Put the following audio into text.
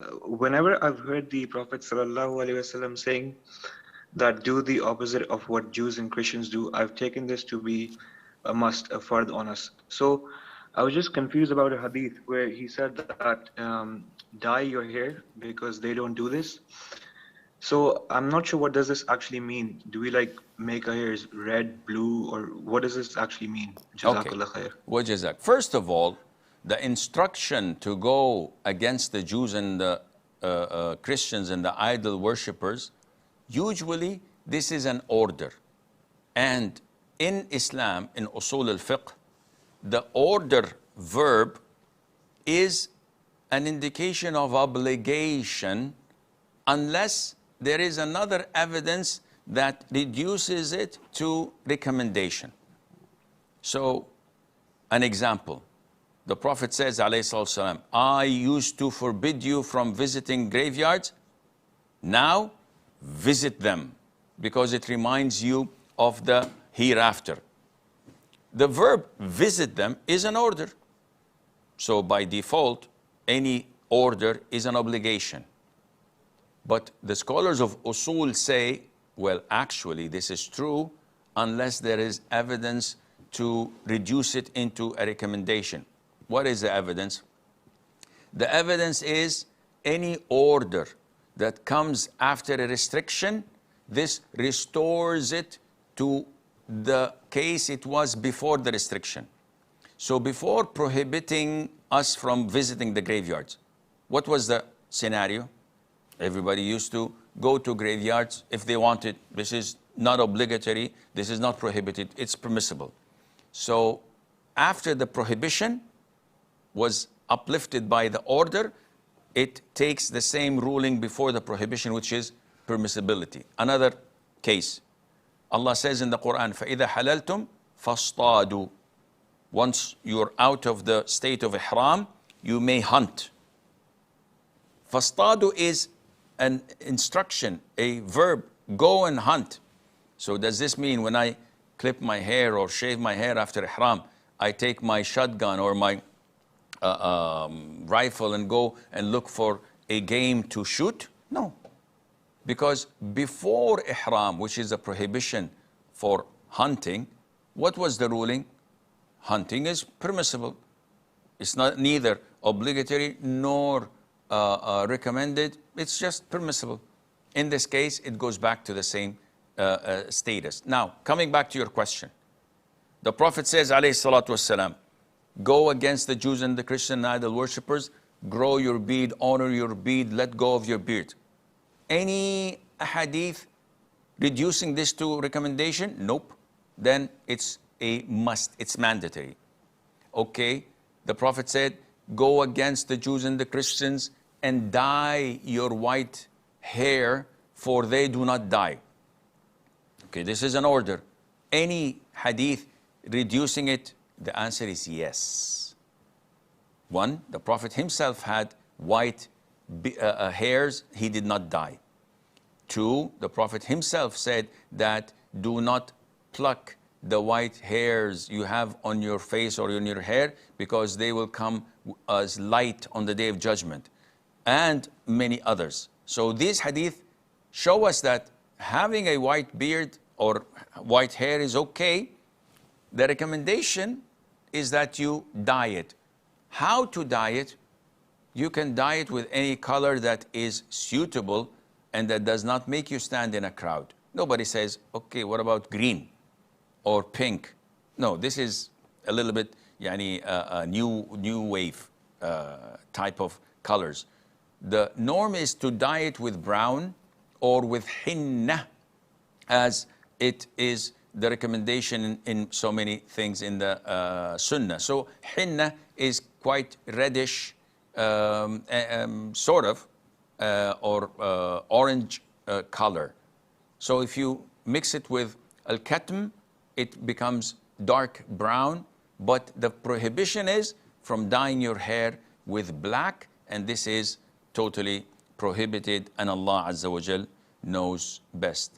Whenever I've heard the Prophet ﷺ saying that do the opposite of what Jews and Christians do, I've taken this to be a must, a fard on us. So I was just confused about a hadith where he said that dye your hair because they don't do this. So I'm not sure what does this actually mean. Do we like make our hairs red, blue, or what does this actually mean? Okay. Jazakallah khair. Wajazak. First of all, the instruction to go against the Jews and the Christians and the idol worshippers, usually this is an order. And in Islam, in Usul al-Fiqh, the order verb is an indication of obligation unless there is another evidence that reduces it to recommendation. So, an example. The Prophet says, alayhi salatu wasalam, I used to forbid you from visiting graveyards. Now, visit them because it reminds you of the hereafter. The verb visit them is an order. So by default, any order is an obligation. But the scholars of Usul say, well, actually, this is true unless there is evidence to reduce it into a recommendation. What is the evidence? The evidence is any order that comes after a restriction, this restores it to the case it was before the restriction. So before prohibiting us from visiting the graveyards, what was the scenario? Everybody used to go to graveyards if they wanted. This is not obligatory. This is not prohibited. It's permissible. So after the prohibition was uplifted by the order, it takes the same ruling before the prohibition, which is permissibility. Another case, Allah says in the Quran, فَإِذَا حَلَلْتُمْ فَاصْطَادُوا. Once you're out of the state of ihram, you may hunt. Fastadu is an instruction, a verb, go and hunt. So does this mean when I clip my hair or shave my hair after ihram, I take my shotgun or my rifle and go and look for a game to shoot? No. Because before ihram, which is a prohibition for hunting, what was the ruling? Hunting is permissible. It's not neither obligatory nor recommended. It's just permissible. In this case, it goes back to the same status. Now, coming back to your question. The Prophet says, alayhi salatu wassalam, go against the Jews and the Christian idol worshippers, grow your beard, honor your beard, let go of your beard. Any hadith reducing this to recommendation? Nope. Then it's a must, it's mandatory. Okay, the Prophet said, go against the Jews and the Christians and dye your white hair, for they do not dye. Okay, this is an order. Any hadith reducing it? The answer is yes. One, the Prophet himself had white hairs, he did not dye. Two, the Prophet himself said that do not pluck the white hairs you have on your face or on your hair, because they will come as light on the day of judgment, and many others. So these hadith show us that having a white beard or white hair is okay. The recommendation is that you dye it. How to dye it? You can dye it with any color that is suitable and that does not make you stand in a crowd. Nobody says, okay, what about green or pink? No, this is a little bit a new wave type of colors. The norm is to dye it with brown or with hinna, as it is the recommendation in so many things in the sunnah. So hinna is quite reddish, sort of, or orange color. So if you mix it with al-katm, it becomes dark brown, but the prohibition is from dyeing your hair with black, and this is totally prohibited, and Allah Azza wa Jal knows best.